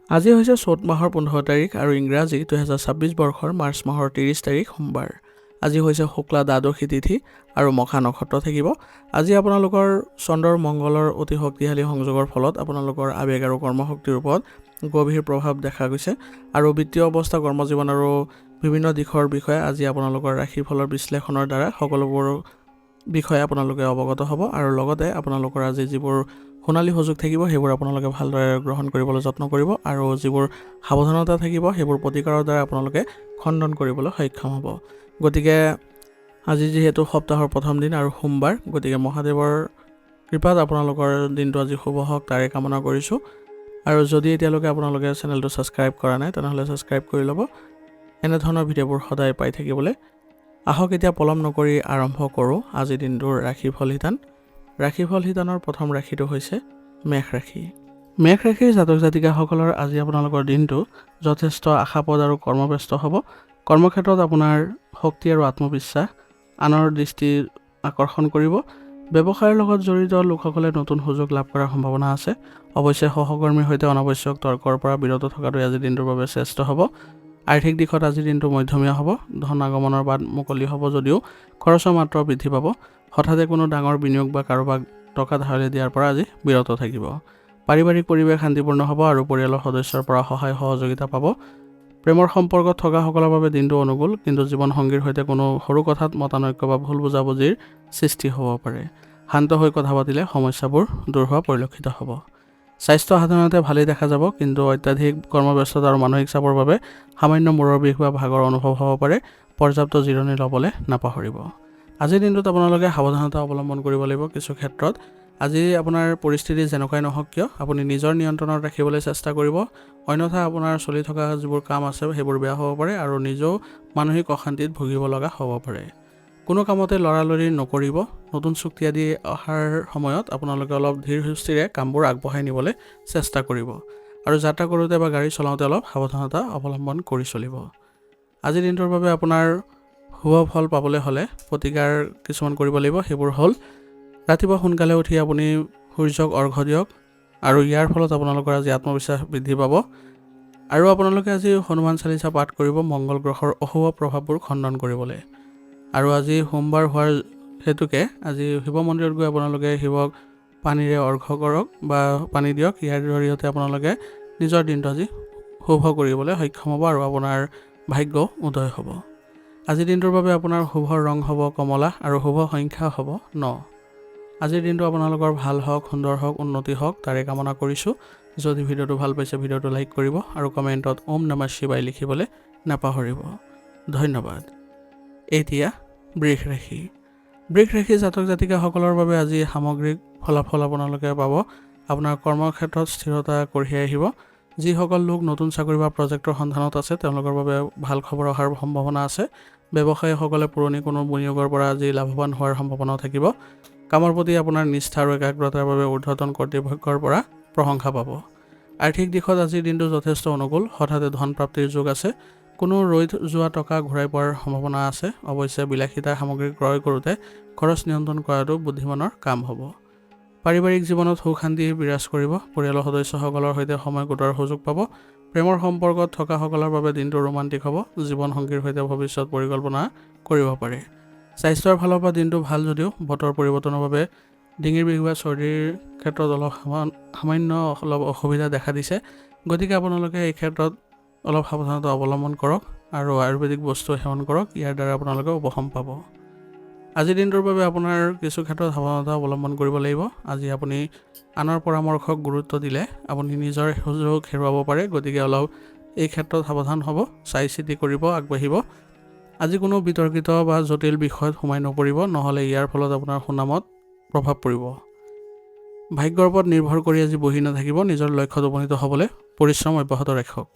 আজি হৈছে চ'ত মাহৰ 15 তাৰিখ আৰু ইংৰাজী 2026 বৰ্ষৰ মাৰ্চ মাহৰ 30 তাৰিখ সোমবাৰ। আজি হৈছে শুক্লা দ্বাদশী তিথি আৰু মখা নক্ষত্ৰ থাকিব। আজি আপোনালোকৰ চন্দ্ৰৰ মংগলৰ অতি শক্তিশালী সংযোগৰ ফলত আপোনালোকৰ আৱেগ আৰু কৰ্মশক্তিৰ ওপৰত গভীৰ প্ৰভাৱ দেখা গৈছে আৰু বিত্তীয় অৱস্থা, কৰ্মজীৱন আৰু বিভিন্ন দিশৰ বিষয়ে আজি আপোনালোকৰ ৰাশিফলৰ বিশ্লেষণৰ দ্বাৰা সকলোবোৰ বিষয়ে আপোনালোকে অৱগত হ'ব আৰু লগতে আপোনালোকৰ আজি যিবোৰ সোণালী সুযোগ থাকিব সেইবোৰ আপোনালোকে ভালদৰে গ্ৰহণ কৰিবলৈ যত্ন কৰিব আৰু যিবোৰ সাৱধানতা থাকিব সেইবোৰ প্ৰতিকাৰৰ দ্বাৰা আপোনালোকে খণ্ডন কৰিবলৈ সক্ষম হ'ব। গতিকে আজি যিহেতু সপ্তাহৰ প্ৰথম দিন আৰু সোমবাৰ, গতিকে মহাদেৱৰ কৃপাত আপোনালোকৰ দিনটো আজি শুভ হওক তাৰে কামনা কৰিছোঁ। আৰু যদি এতিয়ালৈকে আপোনালোকে চেনেলটো ছাবস্ক্ৰাইব কৰা নাই তেনেহ'লে ছাবস্ক্ৰাইব কৰি ল'ব এনেধৰণৰ ভিডিঅ'বোৰ সদায় পাই থাকিবলৈ। আহক এতিয়া পলম নকৰি আৰম্ভ কৰোঁ আজিৰ দিনটোৰ ৰাশিফল শিতান। ৰাশিফল শিতানৰ প্ৰথম ৰাশিটো হৈছে মেষ ৰাশি। মেষ ৰাশিৰ জাতক জাতিকাসকলৰ আজি আপোনালোকৰ দিনটো যথেষ্ট আশাপদ আৰু কৰ্মব্যস্ত হ'ব। কৰ্মক্ষেত্ৰত আপোনাৰ শক্তি আৰু আত্মবিশ্বাস আনৰ দৃষ্টি আকৰ্ষণ কৰিব। ব্যৱসায়ৰ লগত জড়িত লোকসকলে নতুন সুযোগ লাভ কৰাৰ সম্ভাৱনা আছে। অৱশ্যে সহকৰ্মীৰ সৈতে অনাৱশ্যক তৰ্কৰ পৰা বিৰত থকাটোৱে আজিৰ দিনটোৰ বাবে শ্ৰেষ্ঠ হ'ব। আৰ্থিক দিশত আজিৰ দিনটো মধ্যমীয়া হ'ব। ধন আগমনৰ বাট মুকলি হ'ব যদিও খৰচৰ মাত্ৰা বৃদ্ধি পাব। হঠাতে কোনো ডাঙৰ বিনিয়োগ বা কাৰোবাক টকা ধাৰলৈ দিয়াৰ পৰা আজি বিৰত থাকিব। পাৰিবাৰিক পৰিৱেশ শান্তিপূৰ্ণ হ'ব আৰু পৰিয়ালৰ সদস্যৰ পৰা সহায় সহযোগিতা পাব। প্ৰেমৰ সম্পৰ্কত থকাসকলৰ বাবে দিনটো অনুকূল, কিন্তু জীৱনসংগীৰ সৈতে কোনো সৰু কথাত মতানৈক্য বা ভুল বুজাবুজিৰ সৃষ্টি হ'ব পাৰে। শান্ত হৈ কথা পাতিলে সমস্যাবোৰ দূৰ হোৱা পৰিলক্ষিত হ'ব। স্বাস্থ্য সাধাৰণতে ভালেই দেখা যাব, কিন্তু অত্যাধিক কৰ্মব্যস্ততা আৰু মানসিক চাপৰ বাবে সামান্য মূৰৰ বিষ বা ভাগৰ অনুভৱ হ'ব পাৰে। পৰ্যাপ্ত জিৰণি ল'বলৈ নাপাহৰিব। আজিৰ দিনটোত আপোনালোকে সাৱধানতা অৱলম্বন কৰিব লাগিব। কিছু ক্ষেত্ৰত আজি আপোনাৰ পৰিস্থিতি যেনেকুৱাই নহওক কিয় আপুনি নিজৰ নিয়ন্ত্ৰণত ৰাখিবলৈ চেষ্টা কৰিব, অন্যথা আপোনাৰ চলি থকা যিবোৰ কাম আছে সেইবোৰ বেয়া হ'ব পাৰে আৰু নিজেও মানসিক অশান্তিত ভুগিব লগা হ'ব পাৰে। কোনো কামতে লৰালৰি নকৰিব। নতুন চুক্তি আদি অহাৰ সময়ত আপোনালোকে অলপ ধীৰ সুস্থিৰে কামবোৰ আগবঢ়াই নিবলৈ চেষ্টা কৰিব আৰু যাত্ৰা কৰোঁতে বা গাড়ী চলাওঁতে অলপ সাৱধানতা অৱলম্বন কৰি চলিব। আজিৰ দিনটোৰ বাবে আপোনাৰ শুভ ফল পাবলৈ হ'লে প্ৰতিকাৰ কিছুমান কৰিব লাগিব। সেইবোৰ হ'ল ৰাতিপুৱা সোনকালে উঠি আপুনি সূৰ্যক অৰ্ঘ্য দিয়ক আৰু ইয়াৰ ফলত আপোনালোকৰ আজি আত্মবিশ্বাস বৃদ্ধি পাব। আৰু আপোনালোকে আজি হনুমান চালিচা পাঠ কৰিব মংগল গ্ৰহৰ অশুভ প্ৰভাৱবোৰ খণ্ডন কৰিবলৈ। আৰু আজি সোমবাৰ হোৱাৰ হেতুকে আজি শিৱ মন্দিৰত গৈ আপোনালোকে শিৱক পানীৰে অৰ্ঘ্য কৰক বা পানী দিয়ক। ইয়াৰ জৰিয়তে আপোনালোকে নিজৰ দিনটো আজি শুভ কৰিবলৈ সক্ষম হ'ব আৰু আপোনাৰ ভাগ্য উদয় হ'ব। আজিৰ দিনটোৰ বাবে আপোনাৰ শুভ ৰং হ'ব কমলা আৰু শুভ সংখ্যা হ'ব 9। আজিৰ দিনটো আপোনালোকৰ ভাল হওক, সুন্দৰ হওক, উন্নতি হওক তাৰে কামনা কৰিছোঁ। যদি ভিডিঅ'টো ভাল পাইছে ভিডিঅ'টো লাইক কৰিব আৰু কমেণ্টত ওম নমঃ শিৱায় লিখিবলৈ নাপাহৰিব। ধন্যবাদ। এতিয়া বৃষ ৰাশি। বৃষ ৰাশি জাতক জাতিকাসকলৰ বাবে আজি সামগ্ৰিক ফলাফল আপোনালোকে পাব। আপোনাৰ কৰ্মক্ষেত্ৰত স্থিৰতা কঢ়িয়াই আহিব। যিসকল লোক নতুন চাকৰি বা প্ৰজেক্টৰ সন্ধানত আছে তেওঁলোকৰ বাবে ভাল খবৰ অহাৰ সম্ভাৱনা আছে। ব্যৱসায়ীসকলে পুৰণি কোনো বিনিয়োগৰ পৰা আজি লাভৱান হোৱাৰ সম্ভাৱনাও থাকিব। কামৰ প্ৰতি আপোনাৰ নিষ্ঠা আৰু একাগ্ৰতাৰ বাবে ঊৰ্ধ্বতন কৰ্তৃপক্ষৰ পৰা প্ৰশংসা পাব। আৰ্থিক দিশত আজিৰ দিনটো যথেষ্ট অনুকূল। হঠাতে ধন প্ৰাপ্তিৰ যোগ আছে। কোনো ৰৈ যোৱা টকা ঘূৰাই পোৱাৰ সম্ভাৱনা আছে। অৱশ্যে বিলাসিতা সামগ্ৰী ক্ৰয় কৰোঁতে খৰচ নিয়ন্ত্ৰণ কৰাটো বুদ্ধিমানৰ কাম হ'ব। পাৰিবাৰিক জীৱনত সুখ শান্তি বিৰাজ কৰিব। পৰিয়ালৰ সদস্যসকলৰ সৈতে সময় কটোৱাৰ সুযোগ পাব। প্ৰেমৰ সম্পৰ্কত থকাসকলৰ বাবে দিনটো ৰোমান্টিক হ'ব। জীৱনসংগীৰ সৈতে ভৱিষ্যত পৰিকল্পনা কৰিব পাৰে। স্বাস্থ্যৰ ফালৰ পৰা দিনটো ভাল যদিও বতৰ পৰিৱৰ্তনৰ বাবে ডিঙিৰ বিষ বা চৰ্দিৰ ক্ষেত্ৰত সামান্য অসুবিধা দেখা দিছে। গতিকে আপোনালোকে এই ক্ষেত্ৰত অলপ সাৱধানতা অৱলম্বন কৰক আৰু আয়ুৰ্বেদিক বস্তু সেৱন কৰক। ইয়াৰ দ্বাৰা আপোনালোকে উপশম পাব। আজিৰ দিনটোৰ বাবে আপোনাৰ কিছু ক্ষেত্ৰত সাৱধানতা অৱলম্বন কৰিব লাগিব। আজি আপুনি আনৰ পৰামৰ্শক গুৰুত্ব দিলে আপুনি নিজৰ সুযোগ হেৰুৱাব পাৰে। গতিকে অলপ এই ক্ষেত্ৰত সাৱধান হ'ব, চাই চিতি কৰিব, আগবাঢ়িব। আজি কোনো বিতৰ্কিত বা জটিল বিষয়ত সোমাই নপৰিব, নহ'লে ইয়াৰ ফলত আপোনাৰ সুনামত প্ৰভাৱ পৰিব। ভাগ্যৰ ওপৰত নিৰ্ভৰ কৰি আজি বহি নাথাকিব। নিজৰ লক্ষ্যত উপনীত হ'বলৈ পৰিশ্ৰম অব্যাহত ৰাখক।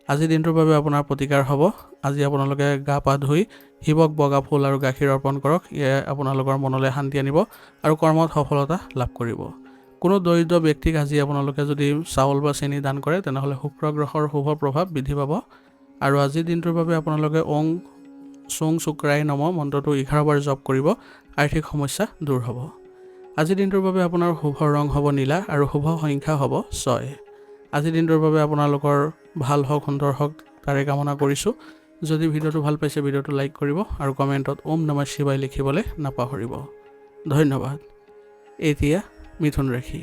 আজিৰ দিনটোৰ বাবে আপোনাৰ প্ৰতিকাৰ হ'ব। আজি আপোনালোকে গা পা ধুই শিৱক বগা ফুল আৰু গাখীৰ অৰ্পণ কৰক। এয়ে আপোনালোকৰ মনলৈ শান্তি আনিব আৰু কৰ্মত সফলতা লাভ কৰিব। কোনো দৰিদ্ৰ ব্যক্তিক আজি আপোনালোকে যদি চাউল বা চেনি দান কৰে তেনেহ'লে শুক্ৰ গ্ৰহৰ শুভ প্ৰভাৱ বৃদ্ধি পাব। আৰু আজিৰ দিনটোৰ বাবে আপোনালোকে ওং চুং শুক্ৰায় নমঃ মন্ত্ৰটো 11 বাৰ জপ কৰিব। আৰ্থিক সমস্যা দূৰ হ'ব। আজিৰ দিনটোৰ বাবে আপোনাৰ শুভ ৰং হ'ব নীলা আৰু শুভ সংখ্যা হ'ব 6। আজিৰ দিনটোৰ বাবে আপোনালোকৰ ভাল হওক সুন্দৰ হওক তাৰে কামনা কৰিছোঁ। যদি ভিডিঅ'টো ভাল পাইছে ভিডিঅ'টো লাইক কৰিব আৰু কমেণ্টত ওম নমঃ শিৱায় লিখিবলৈ নাপাহৰিব। ধন্যবাদ। এতিয়া মিথুন ৰাশি।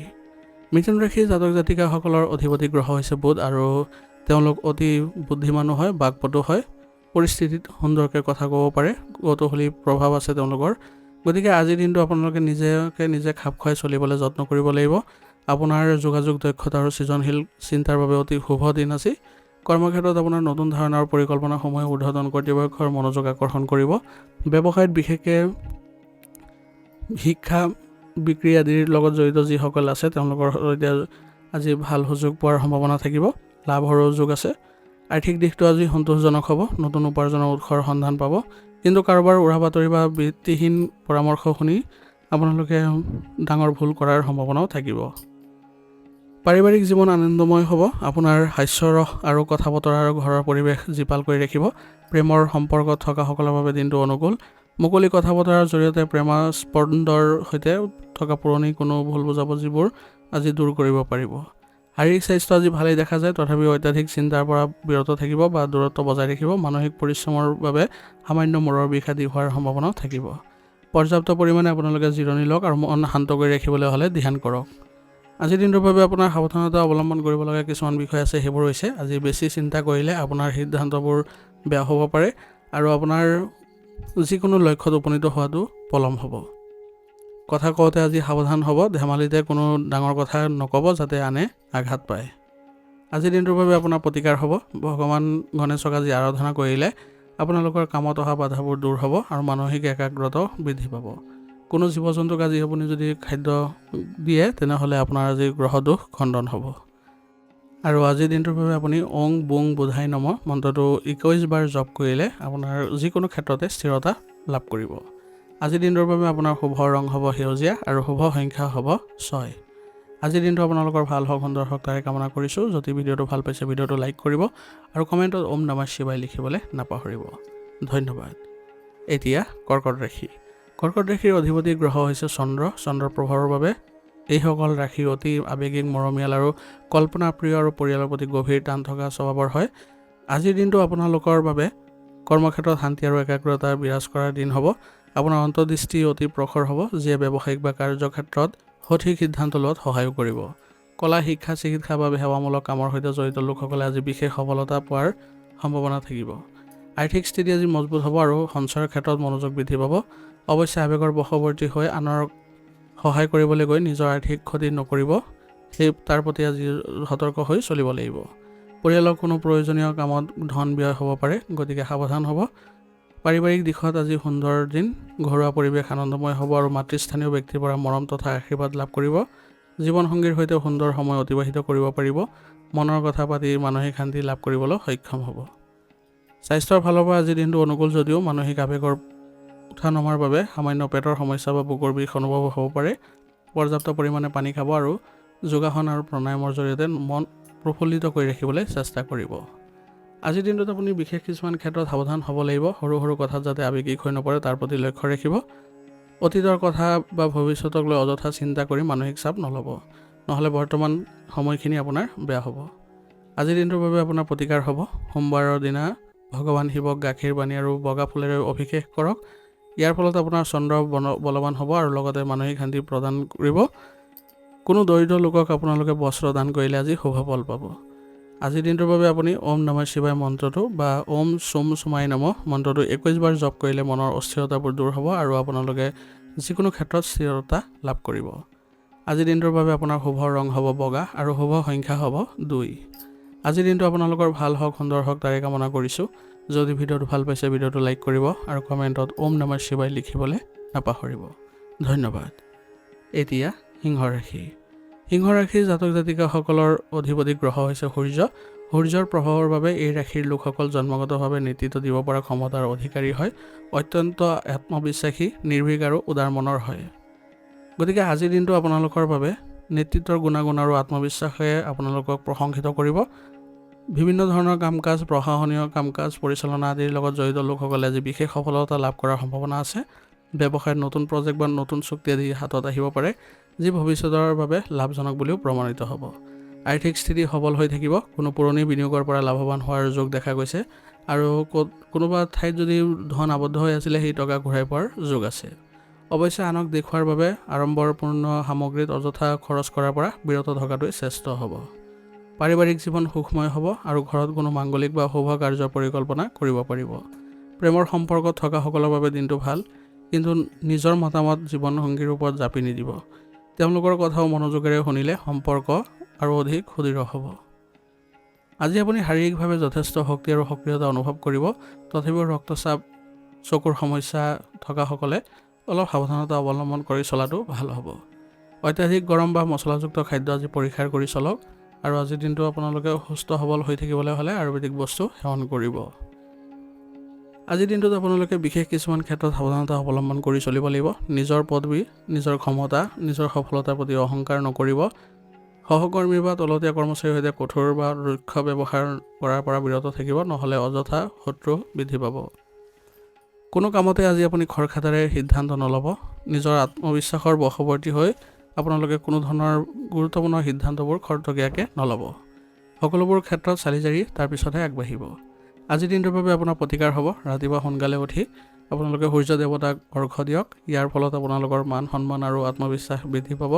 মিথুন ৰাশিৰ জাতক জাতিকাসকলৰ অধিপতি গ্ৰহ হৈছে বুধ আৰু তেওঁলোক অতি বুদ্ধিমানো হয়, বাকপটু হয়, পৰিস্থিতিত সুন্দৰকৈ কথা ক'ব পাৰে, কৌতূহলী প্ৰভাৱ আছে তেওঁলোকৰ। গতিকে আজিৰ দিনটো আপোনালোকে নিজে খাপ খুৱাই চলিবলৈ যত্ন কৰিব লাগিব। আপোনাৰ যোগাযোগ দক্ষতা আৰু সৃজনশীল চিন্তাৰ বাবে অতি শুভ দিন আজি। কৰ্মক্ষেত্ৰত আপোনাৰ নতুন ধাৰণা আৰু পৰিকল্পনাসমূহে ঊৰ্ধ্বতন কৰ্তৃপক্ষৰ মনোযোগ আকৰ্ষণ কৰিব। ব্যৱসায়ত বিশেষকৈ শিক্ষা বিক্ৰী আদিৰ লগত জড়িত যিসকল আছে তেওঁলোকৰ সৈতে আজি ভাল সুযোগ পোৱাৰ সম্ভাৱনা থাকিব, লাভৰো যোগ আছে। আৰ্থিক দিশটো আজি সন্তোষজনক হ'ব, নতুন উপাৰ্জনৰ উৎসৰ সন্ধান পাব। কিন্তু কাৰোবাৰ উৰা বাতৰি বা ভিত্তিহীন পৰামৰ্শ শুনি আপোনালোকে ডাঙৰ ভুল কৰাৰ সম্ভাৱনাও থাকিব। পাৰিবাৰিক জীৱন আনন্দময় হ'ব। আপোনাৰ হাস্যৰস আৰু কথা বতৰা আৰু ঘৰৰ পৰিৱেশ জীপাল কৰি ৰাখিব। প্ৰেমৰ সম্পৰ্কত থকাসকলৰ বাবে দিনটো অনুকূল। মুকলি কথা বতৰাৰ জৰিয়তে প্ৰেমাস্পন্দৰ সৈতে থকা পুৰণি কোনো ভুল বুজাবুজিবোৰ আজি দূৰ কৰিব পাৰিব। শাৰীৰিক স্বাস্থ্য আজি ভালেই দেখা যায়, তথাপিও অত্যাধিক চিন্তাৰ পৰা বিৰত থাকিব বা দূৰত্ব বজাই ৰাখিব। মানসিক পৰিশ্ৰমৰ বাবে সামান্য মূৰৰ বিষ আদি হোৱাৰ সম্ভাৱনাও থাকিব। পৰ্যাপ্ত পৰিমাণে আপোনালোকে জিৰণি লওক আৰু মন শান্ত কৰি ৰাখিবলৈ হ'লে ধ্যান কৰক। আজিৰ দিনটোৰ বাবে আপোনাৰ সাৱধানতা অৱলম্বন কৰিব লগা কিছুমান বিষয় আছে, সেইবোৰ হৈছে আজি বেছি চিন্তা কৰিলে আপোনাৰ সিদ্ধান্তবোৰ বেয়া হ'ব পাৰে আৰু আপোনাৰ যিকোনো লক্ষ্যত উপনীত হোৱাটো পলম হ'ব। কথা কওঁতে আজি সাৱধান হ'ব, ধেমালিতে কোনো ডাঙৰ কথা নক'ব যাতে আনে আঘাত পায়। আজিৰ দিনটোৰ বাবে আপোনাৰ প্ৰতিকাৰ হ'ব, ভগৱান গণেশক আজি আৰাধনা কৰিলে আপোনালোকৰ কামত অহা বাধাবোৰ দূৰ হ'ব আৰু মানসিক একাগ্ৰতাও বৃদ্ধি পাব। কোনো জীৱ জন্তুক আজি আপুনি যদি খাদ্য দিয়ে তেনেহ'লে আপোনাৰ আজি গ্ৰহ দোষ খণ্ডন হ'ব। আৰু আজিৰ দিনটোৰ বাবে আপুনি ওং বুং বুধাই নমঃ মন্ত্ৰটো 21 বাৰ জপ কৰিলে আপোনাৰ যিকোনো ক্ষেত্ৰতে স্থিৰতা লাভ কৰিব। আজিৰ দিনটোৰ বাবে আপোনাৰ শুভ ৰং হ'ব সেউজীয়া আৰু শুভ সংখ্যা হ'ব 6। আজিৰ দিনটো আপোনালোকৰ ভাল হওক সুন্দৰ হওক তাৰে কামনা কৰিছোঁ। যদি ভিডিঅ'টো ভাল পাইছে ভিডিঅ'টো লাইক কৰিব আৰু কমেণ্টত ওম নমঃ শিৱায় লিখিবলৈ নাপাহৰিব। ধন্যবাদ। এতিয়া কৰ্কট ৰাশি। কৰ্কট ৰাশিৰ অধিপতি গ্ৰহ হৈছে চন্দ্ৰ। চন্দ্ৰৰ প্ৰভাৱৰ বাবে এইসকল ৰাশি অতি আৱেগিক, মৰমীয়াল আৰু কল্পনাপ্ৰিয় আৰু পৰিয়ালৰ প্ৰতি গভীৰ টান থকা স্বভাৱৰ হয়। আজিৰ দিনটো আপোনালোকৰ বাবে কৰ্মক্ষেত্ৰত শান্তি আৰু একাগ্ৰতা বিৰাজ কৰাৰ দিন হ'ব। আপোনাৰ অন্তৰ্দৃষ্টি অতি প্ৰখৰ হ'ব, যিয়ে ব্যৱসায়িক বা কাৰ্যক্ষেত্ৰত সঠিক সিদ্ধান্ত লোৱাত সহায়ো কৰিব। কলা, শিক্ষা, চিকিৎসা বা সেৱামূলক কামৰ সৈতে জড়িত লোকসকলে আজি বিশেষ সফলতা পোৱাৰ সম্ভাৱনা থাকিব। আৰ্থিক স্থিতি আজি মজবুত হ'ব আৰু সঞ্চয়ৰ ক্ষেত্ৰত মনোযোগ বৃদ্ধি পাব। অৱশ্যে আৱেগৰ বশৱৰ্তী হৈ আনৰ সহায় কৰিবলৈ গৈ নিজৰ আৰ্থিক ক্ষতি নকৰিব, তাৰ প্ৰতি আজি সতৰ্ক হৈ চলিব লাগিব। পৰিয়ালৰ কোনো প্ৰয়োজনীয় কামত ধন ব্যয় হ'ব পাৰে, গতিকে সাৱধান হ'ব। পাৰিবাৰিক দিশত আজি সুন্দৰ দিন, ঘৰুৱা পৰিৱেশ আনন্দময় হ'ব আৰু মাতৃস্থানীয় ব্যক্তিৰ পৰা মৰম তথা আশীৰ্বাদ লাভ কৰিব। জীৱনসংগীৰ সৈতে সুন্দৰ সময় অতিবাহিত কৰিব পাৰিব। মনৰ কথা পাতি মানসিক শান্তি লাভ কৰিবলৈ সক্ষম হ'ব। স্বাস্থ্যৰ ফালৰ পৰা আজিৰ দিনটো অনুকূল যদিও মানসিক আৱেগৰ উঠা নমাৰ বাবে সামান্য পেটৰ সমস্যা বা বুকুৰ বিষ অনুভৱ হ'ব পাৰে। পৰ্যাপ্ত পৰিমাণে পানী খাব আৰু যোগাসন আৰু প্ৰাণায়ামৰ জৰিয়তে মন প্ৰফুল্লিত কৰি ৰাখিবলৈ চেষ্টা কৰিব। আজিৰ দিনটোত আপুনি বিশেষ কিছুমান ক্ষেত্ৰত সাৱধান হ'ব লাগিব। সৰু সৰু কথাত যাতে আৱেগিক হৈ নপৰে তাৰ প্ৰতি লক্ষ্য ৰাখিব। অতীতৰ কথা বা ভৱিষ্যতক লৈ অযথা চিন্তা কৰি মানসিক চাপ নল'ব, নহ'লে বৰ্তমান সময়খিনি আপোনাৰ বেয়া হ'ব। আজিৰ দিনটোৰ বাবে আপোনাৰ প্ৰতিকাৰ হ'ব, সোমবাৰৰ দিনা ভগৱান শিৱক গাখীৰ পানী আৰু বগা ফুলেৰে অভিষেক কৰক। ইয়াৰ ফলত আপোনাৰ চন্দ্ৰ বলৱান হ'ব আৰু লগতে মানসিক শান্তি প্ৰদান কৰিব। কোনো দৰিদ্ৰ লোকক আপোনালোকে বস্ত্ৰ দান কৰিলে আজি শুভ ফল পাব। আজিৰ দিনটোৰ বাবে আপুনি ওম নমঃ শিৱায় মন্ত্ৰটো বা ওম চুম চুমাই নমঃ মন্ত্ৰটো 21 বাৰ জপ কৰিলে মনৰ অস্থিৰতাবোৰ দূৰ হ'ব আৰু আপোনালোকে যিকোনো ক্ষেত্ৰত স্থিৰতা লাভ কৰিব। আজিৰ দিনটোৰ বাবে আপোনাৰ শুভ ৰং হ'ব বগা আৰু শুভ সংখ্যা হ'ব 2। আজিৰ দিনটো আপোনালোকৰ ভাল হওক সুন্দৰ হওক তাৰে কামনা কৰিছোঁ। যদি ভিডিঅ'টো ভাল পাইছে ভিডিঅ'টো লাইক কৰিব আৰু কমেণ্টত ওম নমঃ শিৱায় লিখিবলৈ নাপাহৰিব। ধন্যবাদ। এতিয়া সিংহ ৰাশি। সিংহ ৰাশিৰ জাতক জাতিকাসকলৰ অধিপতি গ্ৰহ হৈছে সূৰ্য। সূৰ্যৰ প্ৰভাৱৰ বাবে এই ৰাশিৰ লোকসকল জন্মগতভাৱে নেতৃত্ব দিব পৰা ক্ষমতাৰ অধিকাৰী হয়। অত্যন্ত আত্মবিশ্বাসী, নিৰ্ভীক আৰু উদাৰ মনৰ হয়। গতিকে আজিৰ দিনটো আপোনালোকৰ বাবে নেতৃত্বৰ গুণাগুণ আৰু আত্মবিশ্বাসে আপোনালোকক প্ৰশংসিত কৰিব। বিভিন্ন ধৰণৰ কাম কাজ, প্ৰশাসনীয় কাম কাজ পৰিচালনা আদিৰ লগত জড়িত লোকসকলে আজি বিশেষ সফলতা লাভ কৰাৰ সম্ভাৱনা আছে। ব্যৱসায়ত নতুন প্ৰজেক্ট বা নতুন চুক্তি আদি হাতত আহিব পাৰে, যি ভৱিষ্যতৰ বাবে লাভজনক বুলিও প্ৰমাণিত হ'ব। আৰ্থিক স্থিতি সবল হৈ থাকিব, কোনো পুৰণি বিনিয়োগৰ পৰা লাভৱান হোৱাৰ যোগ দেখা গৈছে আৰু কোনোবা ঠাইত যদি ধন আবদ্ধ হৈ আছিলে সেই টকা ঘূৰাই পোৱাৰ যোগ আছে। অৱশ্যে আনক দেখুৱাৰ বাবে আড়ম্বৰপূৰ্ণ সামগ্ৰীত অযথা খৰচ কৰাৰ পৰা বিৰত থকাটোৱে শ্ৰেষ্ঠ হ'ব। পাৰিবাৰিক জীৱন সুখময় হ'ব আৰু ঘৰত কোনো মাংগলিক বা শুভ কাৰ্যৰ পৰিকল্পনা কৰিব পাৰিব। প্ৰেমৰ সম্পৰ্কত থকাসকলৰ বাবে দিনটো ভাল, কিন্তু নিজৰ মতামত জীৱনসংগীৰ ওপৰত জাপি নিদিব। তেওঁলোকৰ কথাও মনোযোগেৰে শুনিলে সম্পৰ্ক আৰু অধিক সুদৃঢ় হ'ব। আজি আপুনি শাৰীৰিকভাৱে যথেষ্ট শক্তি আৰু সক্ৰিয়তা অনুভৱ কৰিব, তথাপিও ৰক্তচাপ, চকুৰ সমস্যা থকাসকলে অলপ সাৱধানতা অৱলম্বন কৰি চলাটো ভাল হ'ব। অত্যাধিক গৰম বা মছলাযুক্ত খাদ্য আজি পৰিহাৰ কৰি চলক আৰু আজিৰ দিনটো আপোনালোকে সুস্থ সবল হৈ থাকিবলৈ হ'লে আয়ুৰ্বেদিক বস্তু সেৱন কৰিব। আজিৰ দিনটোত আপোনালোকে বিশেষ কিছুমান ক্ষেত্ৰত সাৱধানতা অৱলম্বন কৰি চলিব লাগিব। নিজৰ পদবী, নিজৰ ক্ষমতা, নিজৰ সফলতাৰ প্ৰতি অহংকাৰ নকৰিব। সহকৰ্মী বা তলতীয়া কৰ্মচাৰীৰ সৈতে কঠোৰ বা ৰুক্ষ ব্যৱহাৰ কৰাৰ পৰা বিৰত থাকিব, নহ'লে অযথা শত্ৰু বৃদ্ধি পাব। কোনো কামতে আজি আপুনি খৰখেদাৰে সিদ্ধান্ত নল'ব। নিজৰ আত্মবিশ্বাসৰ বশৱৰ্তী হৈ আপোনালোকে কোনো ধৰণৰ গুৰুত্বপূৰ্ণ সিদ্ধান্তবোৰ খৰতকীয়াকৈ নল'ব। সকলোবোৰ ক্ষেত্ৰত চালি জাৰি তাৰপিছতহে আগবাঢ়িব। আজিৰ দিনটোৰ বাবে আপোনাৰ প্ৰতিকাৰ হ'ব, ৰাতিপুৱা সোনকালে উঠি আপোনালোকে সূৰ্য দেৱতাক অৰ্ঘ্য দিয়ক। ইয়াৰ ফলত আপোনালোকৰ মান সন্মান আৰু আত্মবিশ্বাস বৃদ্ধি পাব।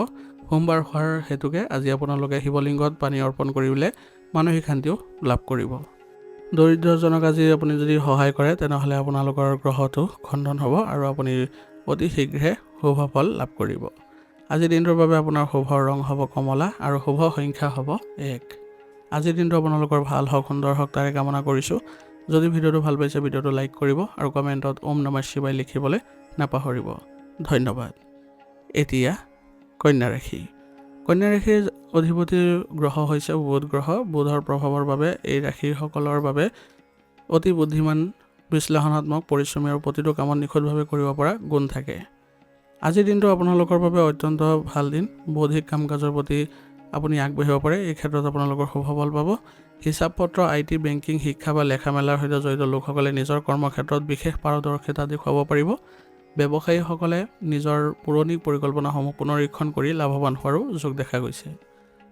সোমবাৰ হোৱাৰ হেতুকে আজি আপোনালোকে শিৱলিংগত পানী অৰ্পণ কৰিলে মানসিক শান্তিও লাভ কৰিব। দৰিদ্ৰজনক আজি আপুনি যদি সহায় কৰে তেনেহ'লে আপোনালোকৰ গ্ৰহটো খণ্ডন হ'ব আৰু আপুনি অতি শীঘ্ৰে শুভ ফল লাভ কৰিব। আজিৰ দিনটোৰ বাবে আপোনাৰ শুভ ৰং হ'ব কমলা আৰু শুভ সংখ্যা হ'ব 1। আজিৰ দিনটো আপোনালোকৰ ভাল হওক, সুন্দৰ হওক তাৰে কামনা কৰিছোঁ। যদি ভিডিঅ'টো ভাল পাইছে ভিডিঅ'টো লাইক কৰিব আৰু কমেণ্টত ওম নমঃ শিৱায় লিখিবলৈ নাপাহৰিব। ধন্যবাদ। এতিয়া কন্যা ৰাশি। কন্যা ৰাশিৰ অধিপতিৰ গ্ৰহ হৈছে বুধ গ্ৰহ। বুধৰ প্ৰভাৱৰ বাবে এই ৰাশিসকলৰ বাবে অতি বুদ্ধিমান, বিশ্লেষণাত্মক, পৰিশ্ৰমী আৰু প্ৰতিটো কামত নিখুঁতভাৱে কৰিব পৰা গুণ থাকে। আজিৰ দিনটো আপোনালোকৰ বাবে অত্যন্ত ভাল দিন। বৌদ্ধিক কাম কাজৰ প্ৰতি আপুনি আগবাঢ়িব পাৰে। এই ক্ষেত্ৰত আপোনালোকৰ শুভ ফল পাব। হিচাপ পত্ৰ, IT, বেংকিং, শিক্ষা বা লেখা মেলাৰ সৈতে জড়িত লোকসকলে নিজৰ কৰ্মক্ষেত্ৰত বিশেষ পাৰদৰ্শিতা দেখুৱাব পাৰিব। ব্যৱসায়ীসকলে নিজৰ পুৰণি পৰিকল্পনাসমূহ পুনৰীক্ষণ কৰি লাভৱান হোৱাৰো যোগ দেখা গৈছে।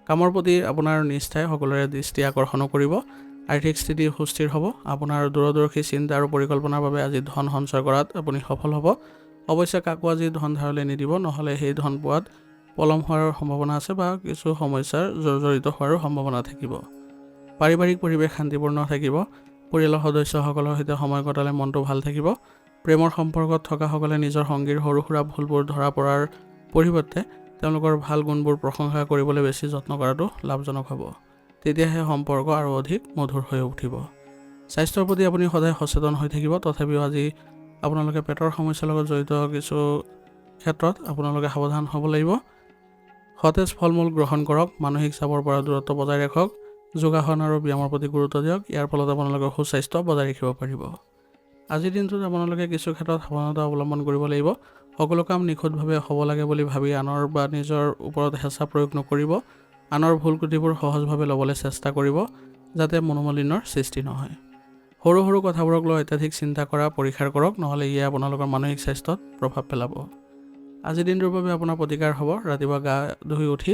কামৰ প্ৰতি আপোনাৰ নিষ্ঠাই সকলোৰে দৃষ্টি আকৰ্ষণো কৰিব। আৰ্থিক স্থিতি সুস্থিৰ হ'ব। আপোনাৰ দূৰদৰ্শী চিন্তা আৰু পৰিকল্পনাৰ বাবে আজি ধন সঞ্চয় কৰাত আপুনি সফল হ'ব। অৱশ্যে কাকো আজি ধন ধাৰলৈ নিদিব, নহ'লে সেই ধন পোৱাত পলম হোৱাৰ সম্ভাৱনা আছে বা কিছু সমস্যাৰ জড়িত হোৱাৰো সম্ভাৱনা থাকিব। পাৰিবাৰিক পৰিৱেশ শান্তিপূৰ্ণ থাকিব। পৰিয়ালৰ সদস্যসকলৰ সৈতে সময় কটালে মনটো ভাল থাকিব। প্ৰেমৰ সম্পৰ্কত থকাসকলে নিজৰ সংগীৰ সৰু সুৰা ভুলবোৰ ধৰা পৰাৰ পৰিৱৰ্তে তেওঁলোকৰ ভাল গুণবোৰ প্ৰশংসা কৰিবলৈ বেছি যত্ন কৰাটো লাভজনক হ'ব। তেতিয়াহে সম্পৰ্ক আৰু অধিক মধুৰ হৈ উঠিব। স্বাস্থ্যৰ প্ৰতি আপুনি সদায় সচেতন হৈ থাকিব। তথাপিও আজি আপোনালোকে পেটৰ সমস্যাৰ লগত জড়িত কিছু ক্ষেত্ৰত আপোনালোকে সাৱধান হ'ব লাগিব। সতেজ ফল মূল গ্ৰহণ কৰক। মানসিক চাপৰ পৰা দূৰত্ব বজাই ৰাখক। যোগাসন আৰু ব্যায়ামৰ প্ৰতি গুৰুত্ব দিয়ক। ইয়াৰ ফলত আপোনালোকৰ সুস্বাস্থ্য বজাই ৰাখিব পাৰিব। আজিৰ দিনটোত আপোনালোকে কিছু ক্ষেত্ৰত সাৱধানতা অৱলম্বন কৰিব লাগিব। সকলো কাম নিখুঁতভাৱে হ'ব লাগে বুলি ভাবি আনৰ বা নিজৰ ওপৰত হেঁচা প্ৰয়োগ নকৰিব। আনৰ ভুল ক্ৰুটিবোৰ সহজভাৱে ল'বলৈ চেষ্টা কৰিব, যাতে মনোমালিন্যৰ সৃষ্টি নহয়। সৰু সৰু কথাবোৰক লৈ অত্যাধিক চিন্তা কৰা পৰিহাৰ কৰক, নহ'লে ইয়ে আপোনালোকৰ মানসিক স্বাস্থ্যত প্ৰভাৱ পেলাব। আজিৰ দিনটোৰ বাবে আপোনাৰ প্ৰতিকাৰ হ'ব, ৰাতিপুৱা গা ধুই উঠি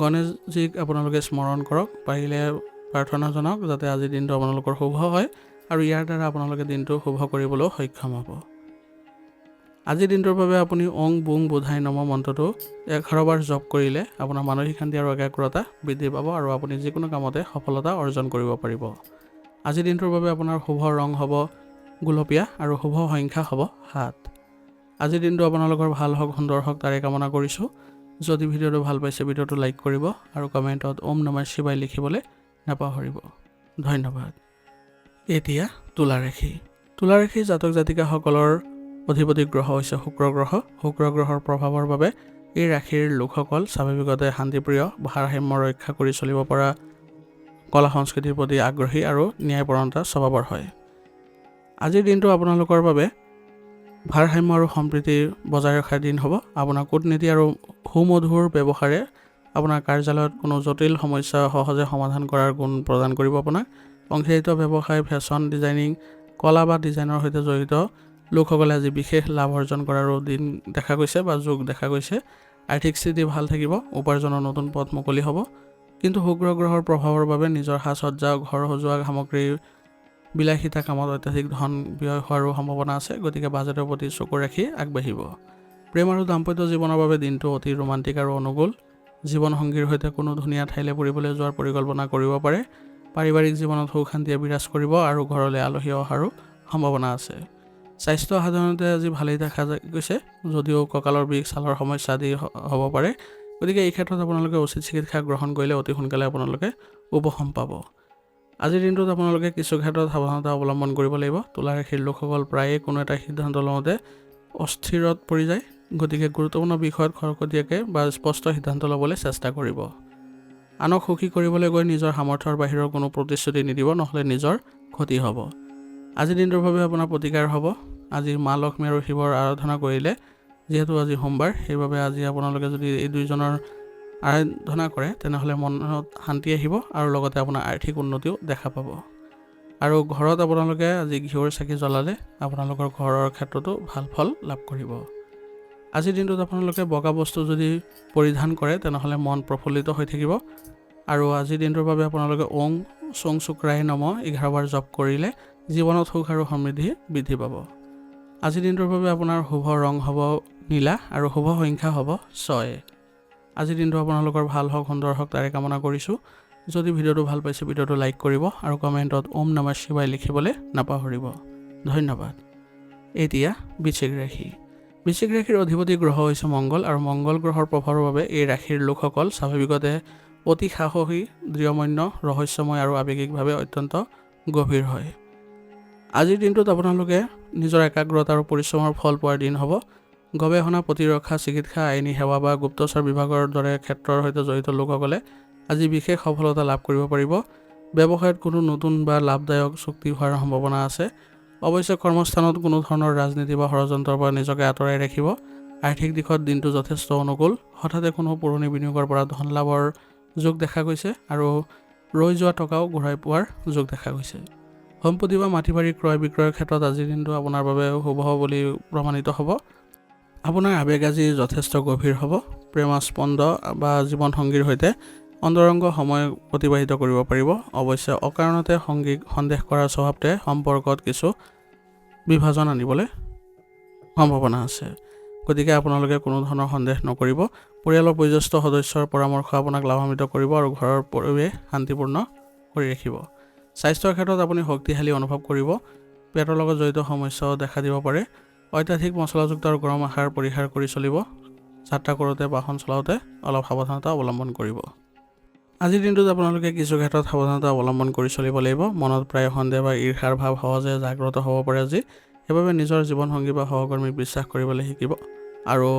গণেশজীক আপোনালোকে স্মৰণ কৰক। পাৰিলে প্ৰাৰ্থনা জনাওক যাতে আজিৰ দিনটো আপোনালোকৰ শুভ হয় আৰু ইয়াৰ দ্বাৰা আপোনালোকে দিনটো শুভ কৰিবলৈও সক্ষম হ'ব। আজিৰ দিনটোৰ বাবে আপুনি ওং বুং বুধাই নম মন্ত্ৰটো 11 বাৰ জপ কৰিলে আপোনাৰ মানসিক শান্তি আৰু একাগ্ৰতা বৃদ্ধি পাব আৰু আপুনি যিকোনো কামতে সফলতা অৰ্জন কৰিব পাৰিব। আজিৰ দিনটোৰ বাবে আপোনাৰ শুভ ৰং হ'ব গুলপীয়া আৰু শুভ সংখ্যা হ'ব 7। আজিৰ দিনটো আপোনালোকৰ ভাল হওক, সুন্দৰ হওক তাৰে কামনা কৰিছোঁ। যদি ভিডিঅ'টো ভাল পাইছে ভিডিঅ'টো লাইক কৰিব আৰু কমেণ্টত ওম নমঃ শিৱায় লিখিবলৈ নাপাহৰিব। ধন্যবাদ। এতিয়া তুলা ৰাশি। তুলা ৰাশিৰ জাতক জাতিকাসকলৰ অধিপতি গ্ৰহ হৈছে শুক্ৰ গ্ৰহ। শুক্ৰ গ্ৰহৰ প্ৰভাৱৰ বাবে এই ৰাশিৰ লোকসকল স্বাভাৱিকতে শান্তিপ্ৰিয়, ভাৰসাম্য ৰক্ষা কৰি চলিব পৰা, কলা সংস্কৃতিৰ প্ৰতি আগ্ৰহী আৰু ন্যায়পৰায়ণতা স্বভাৱৰ হয়। আজিৰ দিনটো আপোনালোকৰ বাবে ভাৰসাম্য আৰু সম্প্ৰীতি বজাই ৰখাৰ দিন হ'ব। আপোনাৰ কূটনীতি আৰু সুমধুৰ ব্যৱহাৰে আপোনাৰ কাৰ্যালয়ত কোনো জটিল সমস্যা সহজে সমাধান কৰাৰ গুণ প্ৰদান কৰিব আপোনাক। অংশীদাৰিত্ব ব্যৱসায়, ফেশ্বন ডিজাইনিং, কলা বা ডিজাইনৰ সৈতে জড়িত লোকসকলে আজি বিশেষ লাভ অৰ্জন কৰাৰো দিন দেখা গৈছে বা যোগ দেখা গৈছে। আৰ্থিক স্থিতি ভাল থাকিব। উপাৰ্জনৰ নতুন পথ মুকলি হ'ব। কিন্তু শুক্ৰ গ্ৰহৰ প্ৰভাৱৰ বাবে নিজৰ সাজ-সজ্জা, ঘৰ সজোৱা সামগ্ৰী, বিলাসিতা কামত অত্যাধিক ধন ব্যয় হোৱাৰো সম্ভাৱনা আছে। গতিকে বাজেটৰ প্ৰতি চকু ৰাখি আগবাঢ়িব। প্ৰেম আৰু দাম্পত্য জীৱনৰ বাবে দিনটো অতি ৰোমান্টিক আৰু অনুকূল। জীৱনসংগীৰ সৈতে কোনো ধুনীয়া ঠাইলৈ ফুৰিবলৈ যোৱাৰ পৰিকল্পনা কৰিব পাৰে। পাৰিবাৰিক জীৱনত সুখ শান্তিয়ে বিৰাজ কৰিব আৰু ঘৰলৈ আলহী অহাৰো সম্ভাৱনা আছে। স্বাস্থ্য সাধাৰণতে আজি ভালেই দেখা গৈছে, যদিও কঁকালৰ বিষ, ছালৰ সমস্যা আদি হ'ব পাৰে। গতিকে এই ক্ষেত্ৰত আপোনালোকে উচিত চিকিৎসা গ্ৰহণ কৰিলে অতি সোনকালে আপোনালোকে উপশম পাব। আজিৰ দিনটোত আপোনালোকে কিছু ক্ষেত্ৰত সাৱধানতা অৱলম্বন কৰিব লাগিব। তুলা ৰাশিৰ লোকসকল প্ৰায়ে কোনো এটা সিদ্ধান্ত লওঁতে অস্থিৰত পৰি যায়। গতিকে গুৰুত্বপূৰ্ণ বিষয়ত খৰতকীয়াকৈ বা স্পষ্ট সিদ্ধান্ত ল'বলৈ চেষ্টা কৰিব। আনক সুখী কৰিবলৈ গৈ নিজৰ সামৰ্থ্যৰ বাহিৰৰ কোনো প্ৰতিশ্ৰুতি নিদিব, নহ'লে নিজৰ ক্ষতি হ'ব। আজিৰ দিনটোৰ বাবে আপোনাৰ প্ৰতিকাৰ হ'ব। আজি মা লক্ষ্মী আৰু শিৱৰ আৰাধনা কৰিলে, যিহেতু আজি সোমবাৰ, সেইবাবে আজি আপোনালোকে যদি এই দুইজনৰ আৰাধনা কৰে তেনেহ'লে মনত শান্তি আহিব আৰু লগতে আপোনাৰ আৰ্থিক উন্নতিও দেখা পাব। আৰু ঘৰত আপোনালোকে আজি ঘিউৰ চাকি জ্বলালে আপোনালোকৰ ঘৰৰ ক্ষেত্ৰতো ভাল ফল লাভ কৰিব। আজিৰ দিনটোত আপোনালোকে বগা বস্তু যদি পৰিধান কৰে তেনেহ'লে মন প্ৰফুল্লিত হৈ থাকিব। আৰু আজিৰ দিনটোৰ বাবে আপোনালোকে ওং চং শুক্ৰায় নমঃ 11 বাৰ জপ কৰিলে জীৱনত সুখ আৰু সমৃদ্ধি বৃদ্ধি পাব। আজিৰ দিনটোৰ বাবে আপোনাৰ শুভ ৰং হ'ব নীলা আৰু শুভ সংখ্যা হ'ব 6। আজিৰ দিনটো আপোনালোকৰ ভাল হওক, সুন্দৰ হওক তাৰে কামনা কৰিছোঁ। যদি ভিডিঅ'টো ভাল পাইছে ভিডিঅ'টো লাইক কৰিব আৰু কমেণ্টত ওম নমঃ শিৱায় লিখিবলৈ নাপাহৰিব। ধন্যবাদ। এতিয়া বৃশ্চিক ৰাশি। বৃশ্চিক ৰাশিৰ অধিপতি গ্ৰহ হৈছে মংগল আৰু মংগল গ্ৰহৰ প্ৰভাৱৰ বাবে এই ৰাশিৰ লোকসকল স্বাভাৱিকতে অতি সাহসী, দৃঢ়মন্য, ৰহস্যময় আৰু আৱেগিকভাৱে অত্যন্ত গভীৰ হয়। আজিৰ দিনটোত আপোনালোকে নিজৰ একাগ্ৰতা আৰু পৰিশ্ৰমৰ ফল পোৱাৰ দিন হ'ব। গৱেষণা, প্ৰতিৰক্ষা, চিকিৎসা, আইনী সেৱা বা গুপ্তচৰ বিভাগৰ দৰে ক্ষেত্ৰৰ সৈতে জড়িত লোকসকলে আজি বিশেষ সফলতা লাভ কৰিব পাৰিব। ব্যৱসায়ত কোনো নতুন বা লাভদায়ক চুক্তি হোৱাৰ সম্ভাৱনা আছে। অৱশ্যে কৰ্মস্থানত কোনো ধৰণৰ ৰাজনীতি বা ষড়যন্ত্ৰৰ পৰা নিজকে আঁতৰাই ৰাখিব। আৰ্থিক দিশত দিনটো যথেষ্ট অনুকূল। হঠাতে কোনো পুৰণি বিনিয়োগৰ পৰা ধন লাভৰ যোগ দেখা গৈছে আৰু ৰৈ যোৱা টকাও ঘূৰাই পোৱাৰ যোগ দেখা গৈছে। সম্পত্তি বা মাটি বাৰী ক্ৰয় বিক্ৰয়ৰ ক্ষেত্ৰত আজিৰ দিনটো আপোনাৰ বাবে শুভ বুলি প্ৰমাণিত হ'ব। আপোনাৰ আৱেগ আজি যথেষ্ট গভীৰ হ'ব। প্ৰেমাস্পন্দ বা জীৱনসংগীৰ সৈতে অন্তৰংগ সময় অতিবাহিত কৰিব পাৰিব। অৱশ্যে অকাৰণতে সংগীক সন্দেহ কৰাৰ স্বভাৱতে সম্পৰ্কত কিছু বিভাজন আনিবলৈ সম্ভাৱনা আছে। গতিকে আপোনালোকে কোনো ধৰণৰ সন্দেহ নকৰিব। পৰিয়ালৰ বয়োজ্যেষ্ঠ সদস্যৰ পৰামৰ্শ আপোনাক লাভান্বিত কৰিব আৰু ঘৰৰ পৰিৱেশ শান্তিপূৰ্ণ কৰি ৰাখিব। স্বাস্থ্যৰ ক্ষেত্ৰত আপুনি শক্তিশালী অনুভৱ কৰিব। পেটৰ লগত জড়িত সমস্যাও দেখা দিব পাৰে। অত্যাধিক মছলাযুক্ত আৰু গৰম আহাৰ পৰিহাৰ কৰি চলিব। যাত্ৰা কৰোঁতে বাহন চলাওঁতে অলপ সাৱধানতা অৱলম্বন কৰিব। আজিৰ দিনটোত আপোনালোকে কিছু ক্ষেত্ৰত সাৱধানতা অৱলম্বন কৰি চলিব লাগিব। মনত প্ৰায় সন্দেহ বা ঈৰ্ষাৰ ভাৱ সহজে জাগ্ৰত হ'ব পাৰে আজি। সেইবাবে নিজৰ জীৱনসংগী বা সহকৰ্মীক বিশ্বাস কৰিবলৈ শিকিব আৰু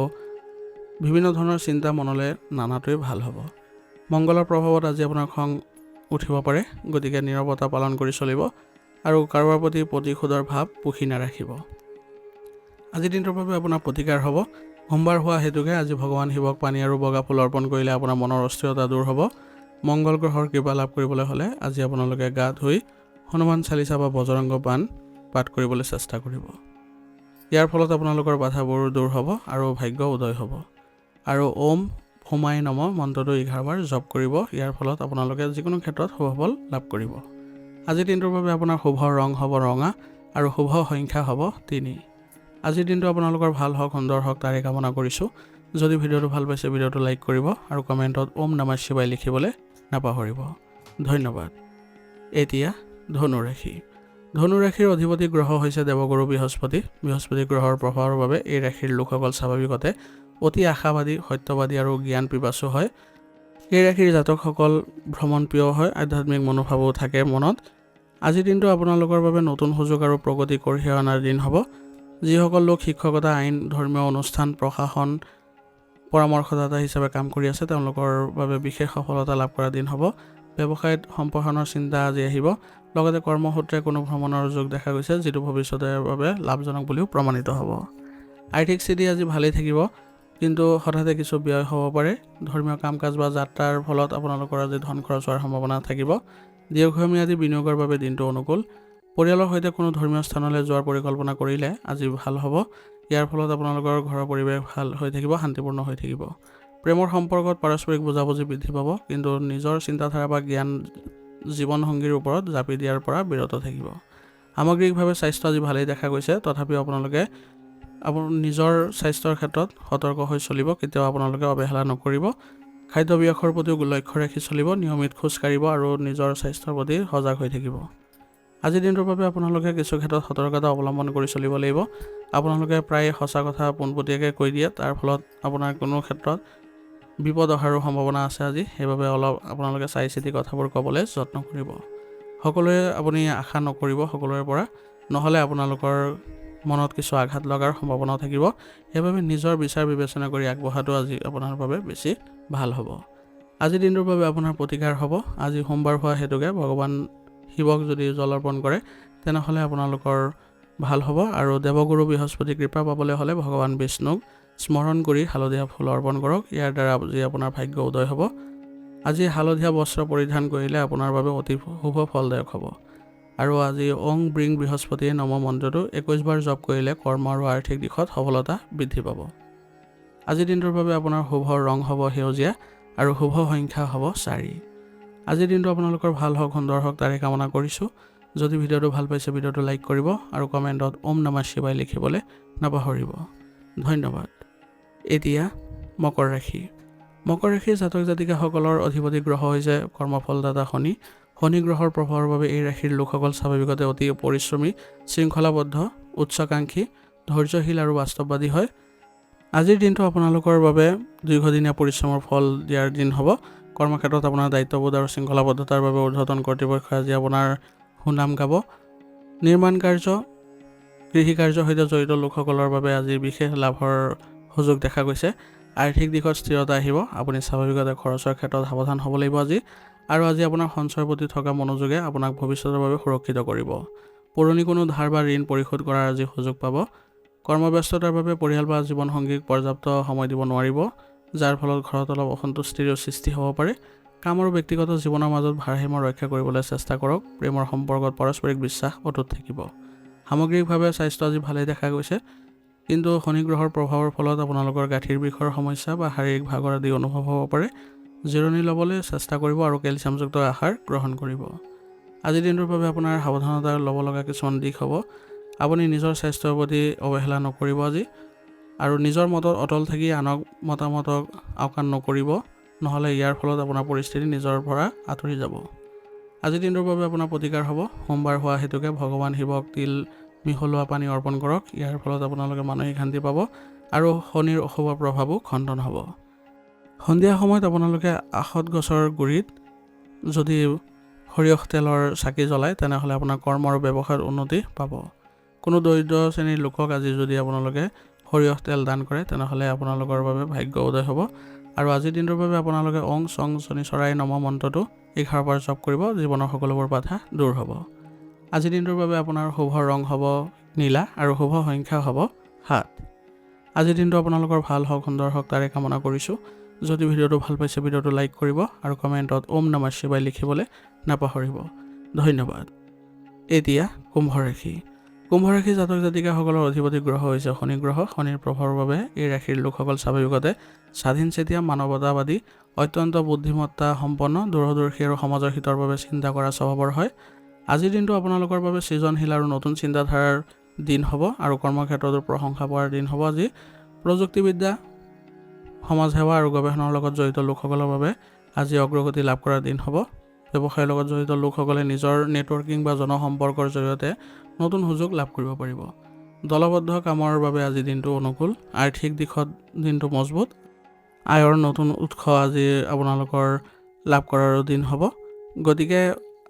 বিভিন্ন ধৰণৰ চিন্তা মনলৈ নানাটোৱে ভাল হ'ব। মংগলৰ প্ৰভাৱত আজি আপোনাৰ খং উঠিব পাৰে। গতিকে নীৰৱতা পালন কৰি চলিব আৰু কাৰোবাৰ প্ৰতি প্ৰতিশোধৰ ভাৱ পুহি নাৰাখিব। আজিৰ দিনটোৰ বাবে আপোনাৰ প্ৰতিকাৰ হ'ব। সোমবাৰ হোৱা হেতুকে আজি ভগৱান শিৱক পানী আৰু বগা ফুল অৰ্পণ কৰিলে আপোনাৰ মনৰ অস্থিৰতা দূৰ হ'ব। মংগল গ্ৰহৰ কৃপা লাভ কৰিবলৈ হ'লে আজি আপোনালোকে গা ধুই হনুমান চালিচা বা বজৰংগ বাণ পাঠ কৰিবলৈ চেষ্টা কৰিব। ইয়াৰ ফলত আপোনালোকৰ বাধাবোৰ দূৰ হ'ব আৰু ভাগ্য উদয় হ'ব। আৰু ওম হোমাই নমঃ মন্ত্ৰটো 11 বাৰ জপ কৰিব। ইয়াৰ ফলত আপোনালোকে যিকোনো ক্ষেত্ৰত শুভ ফল লাভ কৰিব। আজিৰ দিনটোৰ বাবে আপোনাৰ শুভ ৰং হ'ব ৰঙা আৰু শুভ সংখ্যা হ'ব 3। আজিৰ দিনটো আপোনালোকৰ ভাল হওক, সুন্দৰ হওক তাৰে কামনা কৰিছোঁ। যদি ভিডিঅ'টো ভাল পাইছে ভিডিঅ'টো লাইক কৰিব আৰু কমেণ্টত ওম নমঃ শিৱায় লিখিবলৈ নাপাহৰিব। ধন্যবাদ। এতিয়া ধনু ৰাশি। ধনু ৰাশিৰ অধিপতি গ্ৰহ হৈছে দেৱগুৰু বৃহস্পতি। বৃহস্পতি গ্ৰহৰ প্ৰভাৱৰ বাবে এই ৰাশিৰ লোকসকল স্বাভাৱিকতে অতি আশাবাদী, সত্যবাদী আৰু জ্ঞান পিপাসু হয়। এই ৰাশিৰ জাতকসকল ভ্ৰমণপ্ৰিয় হয়। আধ্যাত্মিক মনোভাৱো থাকে মনত। আজিৰ দিনটো আপোনালোকৰ বাবে নতুন সুযোগ আৰু প্ৰগতি কঢ়িয়াই অনাৰ দিন হ'ব। যিসকল লোক শিক্ষকতা, আইন, ধৰ্মীয় অনুষ্ঠান, প্ৰশাসন, পৰামৰ্শদাতা হিচাপে কাম কৰি আছে তেওঁলোকৰ বাবে বিশেষ সফলতা লাভ কৰা দিন হ'ব। ব্যৱসায়ত সম্প্ৰসাৰণৰ চিন্তা আজি আহিব। লগতে কৰ্মসূত্ৰে কোনো ভ্ৰমণৰ যোগ দেখা গৈছে, যিটো ভৱিষ্যতৰ বাবে লাভজনক বুলিও প্ৰমাণিত হ'ব। আৰ্থিক স্থিতি আজি ভালেই থাকিব, কিন্তু হঠাতে কিছু ব্যয় হ'ব পাৰে। ধৰ্মীয় কাম কাজ বা যাত্ৰাৰ ফলত আপোনালোকৰ আজি ধন খৰচ হোৱাৰ সম্ভাৱনা থাকিব। দীৰ্ঘম্যাদী বিনিয়োগৰ বাবে দিনটো অনুকূল। পৰিয়ালৰ সৈতে কোনো ধৰ্মীয় স্থানলৈ যোৱাৰ পৰিকল্পনা কৰিলে আজি ভাল হ'ব। ইয়াৰ ফলত আপোনালোকৰ ঘৰৰ পৰিৱেশ ভাল হৈ থাকিব, শান্তিপূৰ্ণ হৈ থাকিব। প্ৰেমৰ সম্পৰ্কত পাৰস্পৰিক বুজাবুজি বৃদ্ধি পাব, কিন্তু নিজৰ চিন্তাধাৰা বা জ্ঞান জীৱনসংগীৰ ওপৰত জাপি দিয়াৰ পৰা বিৰত থাকিব। সামগ্ৰিকভাৱে স্বাস্থ্য আজি ভালেই দেখা গৈছে, তথাপিও আপোনালোকে নিজৰ স্বাস্থ্যৰ ক্ষেত্ৰত সতৰ্ক হৈ চলিব, কেতিয়াও আপোনালোকে অৱহেলা নকৰিব। খাদ্যাভ্যাসৰ প্ৰতিও লক্ষ্য ৰাখি চলিব, নিয়মিত খোজ কাঢ়িব আৰু নিজৰ স্বাস্থ্যৰ প্ৰতি সজাগ হৈ থাকিব। আজিৰ দিনটোৰ বাবে আপোনালোকে কিছু ক্ষেত্ৰত সতৰ্কতা অৱলম্বন কৰি চলিব লাগিব। আপোনালোকে প্ৰায় সঁচা কথা পোনপটীয়াকৈ কৈ দিয়ে, তাৰ ফলত আপোনাৰ কোনো ক্ষেত্ৰত বিপদ অহাৰো সম্ভাৱনা আছে আজি। সেইবাবে অলপ আপোনালোকে চাই চিতি কথাবোৰ ক'বলৈ যত্ন কৰিব। সকলোৱে আপুনি আশা নকৰিব সকলোৰে পৰা, নহ'লে আপোনালোকৰ মনত কিছু আঘাত লগাৰ সম্ভাৱনাও থাকিব। সেইবাবে নিজৰ বিচাৰ বিবেচনা কৰি আগবঢ়াটো আজি আপোনাৰ বাবে বেছি ভাল হ'ব। আজিৰ দিনটোৰ বাবে আপোনাৰ প্ৰতিকাৰ হ'ব। আজি সোমবাৰ হোৱা হেতুকে ভগৱান শিৱক যদি জল অৰ্পণ কৰে তেনেহ'লে আপোনালোকৰ ভাল হ'ব। আৰু দেৱগুৰু বৃহস্পতি কৃপা পাবলৈ হ'লে ভগৱান বিষ্ণুক স্মৰণ কৰি হালধীয়া ফুল অৰ্পণ কৰক। ইয়াৰ দ্বাৰা আজি আপোনাৰ ভাগ্য উদয় হ'ব। আজি হালধীয়া বস্ত্ৰ পৰিধান কৰিলে আপোনাৰ বাবে অতি শুভ ফলদায়ক হ'ব। আৰু আজি ওং ব্ৰিং বৃহস্পতিয়ে নম মন্ত্ৰটো 21 বাৰ জপ কৰিলে কৰ্ম আৰু আৰ্থিক দিশত সফলতা বৃদ্ধি পাব। আজিৰ দিনটোৰ বাবে আপোনাৰ শুভ ৰং হ'ব সেউজীয়া আৰু শুভ সংখ্যা হ'ব 4। আজিৰ দিনটো আপোনালোকৰ ভাল হওক, সুন্দৰ হওক তাৰে কামনা কৰিছোঁ। যদি ভিডিঅ'টো ভাল পাইছে ভিডিঅ'টো লাইক কৰিব আৰু কমেণ্টত ওম নমঃ শিৱায় লিখিবলৈ নাপাহৰিব। ধন্যবাদ। এতিয়া মকৰ ৰাশি। মকৰ ৰাশিৰ জাতক জাতিকাসকলৰ অধিপতি গ্ৰহ হৈছে কৰ্মফলদাতা শনি। শনি গ্ৰহৰ প্ৰভাৱৰ বাবে এই ৰাশিৰ লোকসকল স্বাভাৱিকতে অতি পৰিশ্ৰমী, শৃংখলাবদ্ধ, উচ্চাকাংক্ষী, ধৈৰ্যশীল আৰু বাস্তৱবাদী হয়। আজিৰ দিনটো আপোনালোকৰ বাবে দীৰ্ঘদিনীয়া পৰিশ্ৰমৰ ফল দিয়াৰ দিন হ'ব। কৰ্মক্ষেত্ৰত আপোনাৰ দায়িত্ববোধ আৰু শৃংখলাবদ্ধতাৰ বাবে ঊৰ্ধ্বতন কৰ্তৃপক্ষই আজি আপোনাৰ সুনাম গাব। নিৰ্মাণ কাৰ্য, কৃষি কাৰ্যৰ সৈতে জড়িত লোকসকলৰ বাবে আজি বিশেষ লাভৰ সুযোগ দেখা গৈছে। আৰ্থিক দিশত স্থিৰতা আহিব। আপুনি স্বাভাৱিকতে খৰচৰ ক্ষেত্ৰত সাৱধান হ'ব লাগিব আজি। আৰু আজি আপোনাৰ সঞ্চয়ৰ প্ৰতি থকা মনোযোগে আপোনাক ভৱিষ্যতৰ বাবে সুৰক্ষিত কৰিব। পুৰণি কোনো ধাৰ বা ঋণ পৰিশোধ কৰাৰ আজি সুযোগ পাব। কৰ্মব্যস্ততাৰ বাবে পৰিয়াল বা জীৱনসংগীক পৰ্যাপ্ত সময় দিব নোৱাৰিব, যাৰ ফলত ঘৰত অলপ অসন্তুষ্টিৰ সৃষ্টি হ'ব পাৰে। কাম আৰু ব্যক্তিগত জীৱনৰ মাজত ভাৰসাম্য ৰক্ষা কৰিবলৈ চেষ্টা কৰক। প্ৰেমৰ সম্পৰ্কত পাৰস্পৰিক বিশ্বাস অটুট থাকিব। সামগ্ৰিকভাৱে স্বাস্থ্য আজি ভালেই দেখা গৈছে, কিন্তু শনি গ্ৰহৰ প্ৰভাৱৰ ফলত আপোনালোকৰ গাঁঠিৰ বিষৰ সমস্যা বা শাৰীৰিক ভাগৰ আদি অনুভৱ হ'ব পাৰে। জিৰণি ল'বলৈ চেষ্টা কৰিব আৰু কেলছিয়ামযুক্ত আহাৰ গ্ৰহণ কৰিব। আজিৰ দিনটোৰ বাবে আপোনাৰ সাৱধানতা ল'ব লগা কিছুমান দিশ হ'ব। আপুনি নিজৰ স্বাস্থ্যৰ প্ৰতি অৱহেলা নকৰিব আজি, আৰু নিজৰ মতত অটল থাকি আনক মতামতক আওকাণ নকৰিব, নহ'লে ইয়াৰ ফলত আপোনাৰ পৰিস্থিতি নিজৰ পৰা আঁতৰি যাব। আজিৰ দিনটোৰ বাবে আপোনাৰ প্ৰতিকাৰ হ'ব। সোমবাৰ হোৱা হেতুকে ভগৱান শিৱক তিল মিহলোৱা পানী অৰ্পণ কৰক। ইয়াৰ ফলত আপোনালোকে মানসিক শান্তি পাব আৰু শনিৰ অশুভ প্ৰভাৱো খণ্ডন হ'ব। সন্ধিয়া সময়ত আপোনালোকে আখত গছৰ গুৰিত যদি সৰিয়হ তেলৰ চাকি জ্বলায় তেনেহ'লে আপোনাৰ কৰ্ম আৰু ব্যৱসায়ত উন্নতি পাব। কোনো দৰিদ্ৰ শ্ৰেণীৰ লোকক আজি যদি আপোনালোকে সৰিয়হ তেল দান কৰে তেনেহ'লে আপোনালোকৰ বাবে ভাগ্য উদয় হ'ব। আৰু আজিৰ দিনটোৰ বাবে আপোনালোকে ওং চং শনিচৰাই নম মন্ত্ৰটো 11 বাৰ জপ কৰিব। জীৱনৰ সকলোবোৰ বাধা দূৰ হ'ব। আজিৰ দিনটোৰ বাবে আপোনাৰ শুভ ৰং হ'ব নীলা আৰু শুভ সংখ্যা হ'ব 7। আজিৰ দিনটো আপোনালোকৰ ভাল হওক, সুন্দৰ হওক তাৰে কামনা কৰিছোঁ। যদি ভিডিঅ'টো ভাল পাইছে ভিডিঅ'টো লাইক কৰিব আৰু কমেণ্টত ওম নমঃ শিৱায় লিখিবলৈ নাপাহৰিব। ধন্যবাদ। এতিয়া কুম্ভ ৰাশি। কুম্ভ ৰাশি জাতক জাতিকাসকলৰ অধিপতি গ্ৰহ হৈছে শনি গ্ৰহ। শনিৰ প্ৰভাৱৰ বাবে এই ৰাশিৰ লোকসকল স্বাভাৱিকতে স্বাধীনচেতিয়া, মানৱতাবাদী, অত্যন্ত বুদ্ধিমত্তা সম্পন্ন, দূৰদৰ্শী আৰু সমাজৰ হিতৰ বাবে চিন্তা কৰা স্বভাৱৰ হয়। আজিৰ দিনটো আপোনালোকৰ বাবে সৃজনশীল আৰু নতুন চিন্তাধাৰাৰ দিন হ'ব আৰু কৰ্মক্ষেত্ৰতো প্ৰশংসা পোৱাৰ দিন হ'ব। আজি প্ৰযুক্তিবিদ্যা, সমাজ সেৱা আৰু গৱেষণাৰ লগত জড়িত লোকসকলৰ বাবে আজি অগ্ৰগতি লাভ কৰাৰ দিন হ'ব। ব্যৱসায়ৰ লগত জড়িত লোকসকলে নিজৰ নেটৱৰ্কিং বা জনসম্পৰ্কৰ জৰিয়তে নতুন সুযোগ লাভ কৰিব পাৰিব। দলবদ্ধ কামৰ বাবে আজি দিনটো অনুকূল। আৰ্থিক দিশত দিনটো মজবুত। আয়ৰ নতুন উৎস আজি আপোনালোকৰ লাভ কৰাৰো দিন হ'ব। গতিকে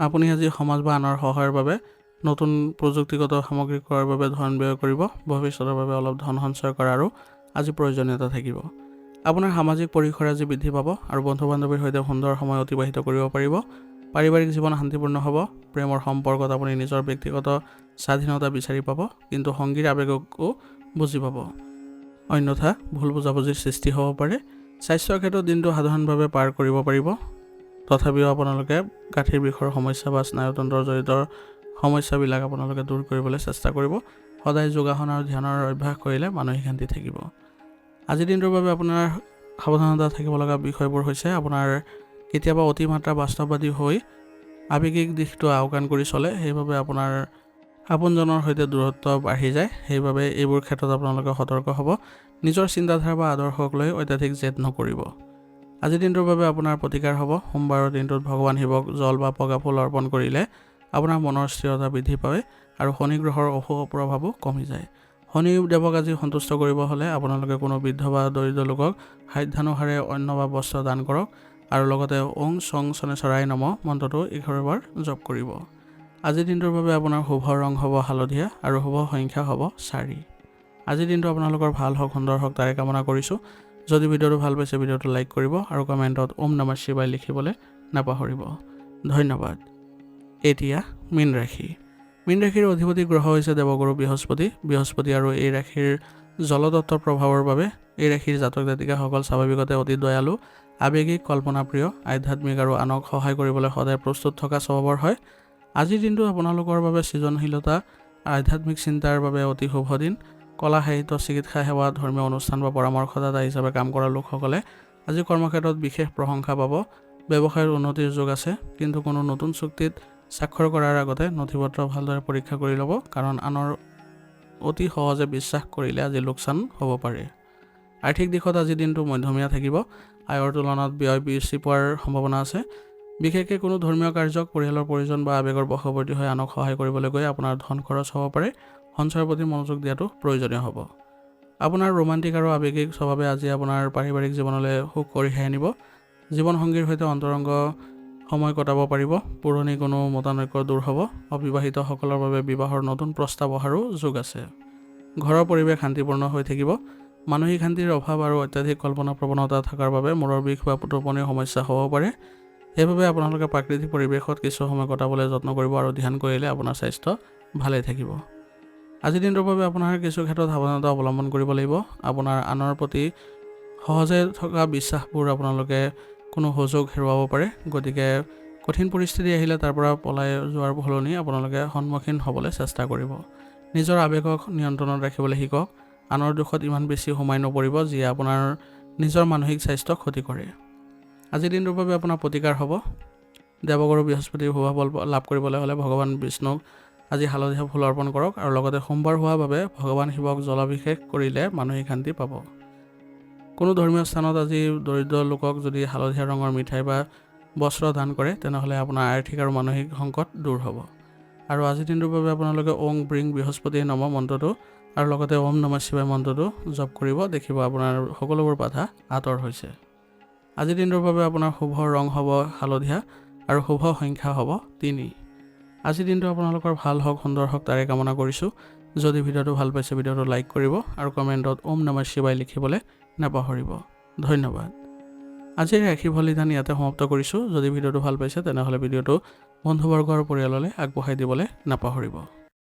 আপুনি আজি সমাজ বা আনৰ সহায়ৰ বাবে নতুন প্ৰযুক্তিগত সামগ্ৰী ক্ৰয়ৰ বাবে ধন ব্যয় কৰিব। ভৱিষ্যতৰ বাবে অলপ ধন সঞ্চয় কৰাৰো আজি প্ৰয়োজনীয়তা থাকিব। আপোনাৰ সামাজিক পৰিসৰ আজি বৃদ্ধি পাব আৰু বন্ধু বান্ধৱীৰ সৈতে সুন্দৰ সময় অতিবাহিত কৰিব পাৰিব। পাৰিবাৰিক জীৱন শান্তিপূৰ্ণ হ'ব। প্ৰেমৰ সম্পৰ্কত আপুনি নিজৰ ব্যক্তিগত স্বাধীনতা বিচাৰি পাব, কিন্তু সংগীৰ আৱেগকো বুজি পাব। অন্যথা ভুল বুজাবুজিৰ সৃষ্টি হ'ব পাৰে। স্বাস্থ্যৰ ক্ষেত্ৰত দিনটো সাধাৰণভাৱে পাৰ কৰিব পাৰিব, তথাপিও আপোনালোকে গাঁঠিৰ বিষৰ সমস্যা বা স্নায়ুতন্ত্ৰৰ জড়িত সমস্যাবিলাক আপোনালোকে দূৰ কৰিবলৈ চেষ্টা কৰিব। সদায় যোগাসন আৰু ধ্যানৰ অভ্যাস কৰিলে মানসিক শান্তি থাকিব। আজিৰ দিনটোৰ বাবে আপোনাৰ সাৱধানতা থাকিব লগা বিষয়বোৰ হৈছে আপোনাৰ কেতিয়াবা অতিমাত্ৰা বাস্তৱবাদী হৈ আৱেগিক দিশটো আওকাণ কৰি চলে, সেইবাবে আপোনাৰ আপোনজনৰ সৈতে দূৰত্ব বাঢ়ি যায়। সেইবাবে এইবোৰ ক্ষেত্ৰত আপোনালোকে সতৰ্ক হ'ব। নিজৰ চিন্তাধাৰা বা আদৰ্শক লৈ অত্যাধিক জেদ নকৰিব। আজিৰ দিনটোৰ বাবে আপোনাৰ প্ৰতিকাৰ হ'ব। সোমবাৰৰ দিনটোত ভগৱান শিৱক জল বা বগা ফুল অৰ্পণ কৰিলে আপোনাৰ মনৰ স্থিৰতা বৃদ্ধি পায় আৰু শনি গ্ৰহৰ অশুভ প্ৰভাৱো কমি যায়। শনি দেৱক আজি সন্তুষ্ট কৰিব হ'লে আপোনালোকে কোনো বৃদ্ধ বা দৰিদ্ৰ লোকক সাধ্যানুসাৰে অন্ন বা বস্ত্ৰ দান কৰক আৰু লগতে ওং চং শনেশ্বৰাই নমঃ মন্ত্ৰটো 11 বাৰ জপ কৰিব। আজিৰ দিনটোৰ বাবে আপোনাৰ শুভ ৰং হ'ব হালধীয়া আৰু শুভ সংখ্যা হ'ব 4। আজিৰ দিনটো আপোনালোকৰ ভাল হওক, সুন্দৰ হওক তাৰে কামনা কৰিছোঁ। যদি ভিডিঅ'টো ভাল পাইছে ভিডিঅ'টো লাইক কৰিব আৰু কমেণ্টত ওম নমঃ শিৱায় লিখিবলৈ নাপাহৰিব। ধন্যবাদ। এতিয়া মীন ৰাশি। মীন ৰাশিৰ অধিপতি গ্ৰহ হৈছে দেৱগুৰু বৃহস্পতি। বৃহস্পতি আৰু এই ৰাশিৰ জলতত্ত্বৰ প্ৰভাৱৰ বাবে এই ৰাশিৰ জাতক জাতিকাসকল স্বাভাৱিকতে অতি দয়ালু, আৱেগিক, কল্পনাপ্ৰিয়, আধ্যাত্মিক আৰু আনক সহায় কৰিবলৈ সদায় প্ৰস্তুত থকা স্বভাৱৰ হয়। আজিৰ দিনটো আপোনালোকৰ বাবে সৃজনশীলতা, আধ্যাত্মিক চিন্তাৰ বাবে অতি শুভ দিন। কলা, সাহিত্য, চিকিৎসা সেৱা, ধৰ্মীয় অনুষ্ঠান বা পৰামৰ্শদাতা হিচাপে কাম কৰা লোকসকলে আজি কৰ্মক্ষেত্ৰত বিশেষ প্ৰশংসা পাব। ব্যৱসায়ৰ উন্নতিৰ যোগ আছে, কিন্তু কোনো নতুন চুক্তিত স্বাক্ষৰ কৰাৰ আগতে নথিপত্ৰ ভালদৰে পৰীক্ষা কৰি ল'ব, কাৰণ আনৰ অতি সহজে বিশ্বাস কৰিলে আজি লোকচান হ'ব পাৰে। আৰ্থিক দিশত আজিৰ দিনটো মধ্যমীয়া থাকিব। আয়ৰ তুলনাত ব্যয় বৃদ্ধি পোৱাৰ সম্ভাৱনা আছে। বিশেষকৈ কোনো ধৰ্মীয় কাৰ্যক পৰিয়ালৰ প্ৰয়োজন বা আৱেগৰ বশৱৰ্তী হৈ আনক সহায় কৰিবলৈ গৈ আপোনাৰ ধন খৰচ হ'ব পাৰে। সঞ্চয়ৰ প্ৰতি মনোযোগ দিয়াটো প্ৰয়োজনীয় হ'ব। আপোনাৰ ৰোমান্টিক আৰু আৱেগিক স্বভাৱে আজি আপোনাৰ পাৰিবাৰিক জীৱনলৈ সুখ কঢ়িয়াই আনিব। জীৱনসংগীৰ সৈতে অন্তৰংগ সময় কটাব পাৰিব। পুৰণি কোনো মতানৈক্য দূৰ হ'ব। অবিবাহিতসকলৰ বাবে বিবাহৰ নতুন প্ৰস্তাৱ অহাৰো যোগ আছে। ঘৰৰ পৰিৱেশ শান্তিপূৰ্ণ হৈ থাকিব। মানসিক শান্তিৰ অভাৱ আৰু অত্যাধিক কল্পনা প্ৰৱণতা থকাৰ বাবে মূৰৰ বিষ বা টোপনিৰ সমস্যা হ'ব পাৰে। সেইবাবে আপোনালোকে প্ৰাকৃতিক পৰিৱেশত কিছু সময় কটাবলৈ যত্ন কৰিব আৰু ধ্যান কৰিলে আপোনাৰ স্বাস্থ্য ভালেই থাকিব। আজিৰ দিনটোৰ বাবে আপোনাৰ কিছু ক্ষেত্ৰত সাৱধানতা অৱলম্বন কৰিব লাগিব। আপোনাৰ আনৰ প্ৰতি সহজে থকা বিশ্বাসবোৰ আপোনালোকে কোনো সুযোগ হেৰুৱাব পাৰে। গতিকে কঠিন পৰিস্থিতি আহিলে তাৰ পৰা পলাই যোৱাৰ সলনি আপোনালোকে সন্মুখীন হ'বলৈ চেষ্টা কৰিব। নিজৰ আৱেগক নিয়ন্ত্ৰণত ৰাখিবলৈ শিকক। আনৰ দুখত ইমান বেছি সোমাই নপৰিব যিয়ে আপোনাৰ নিজৰ মানসিক স্বাস্থ্য ক্ষতি কৰে। আজিৰ দিনটোৰ বাবে আপোনাৰ প্ৰতিকাৰ হ'ব। দেৱগুৰু বৃহস্পতিৰ শুভ ফল লাভ কৰিবলৈ হ'লে ভগৱান বিষ্ণুক আজি হালধীয়া ফুল অৰ্পণ কৰক আৰু লগতে সোমবাৰ হোৱাৰ বাবে ভগৱান শিৱক জলাভিষেক কৰিলে মানসিক শান্তি পাব। কোনো ধৰ্মীয় স্থানত আজি দৰিদ্ৰ লোকক যদি হালধীয়া ৰঙৰ মিঠাই বা বস্ত্ৰ দান কৰে তেনেহ'লে আপোনাৰ আৰ্থিক আৰু মানসিক সংকট দূৰ হ'ব। আৰু আজিৰ দিনটোৰ বাবে আপোনালোকে ওং ব্ৰিং বৃহস্পতি নমঃ মন্ত্ৰটো আৰু লগতে ওম নমঃ শিৱায় মন্ত্ৰটো জপ কৰিব। দেখিব আপোনাৰ সকলোবোৰ বাধা আঁতৰ হৈছে। আজিৰ দিনটোৰ বাবে আপোনাৰ শুভ ৰং হ'ব হালধীয়া আৰু শুভ সংখ্যা হ'ব 3। আজিৰ দিনটো আপোনালোকৰ ভাল হওক, সুন্দৰ হওক তাৰে কামনা কৰিছোঁ। যদি ভিডিঅ'টো ভাল পাইছে ভিডিঅ'টো লাইক কৰিব আৰু কমেণ্টত ওম নমঃ শিৱায় লিখিবলৈ নাপাহৰিব। ধন্যবাদ। আজিৰ ৰাশিফল নিদান ইয়াতে সমাপ্ত কৰিছোঁ। যদি ভিডিঅ'টো ভাল পাইছে তেনেহ'লে ভিডিঅ'টো বন্ধুবৰ্গ আৰু পৰিয়াললৈ আগবঢ়াই দিবলৈ নাপাহৰিব।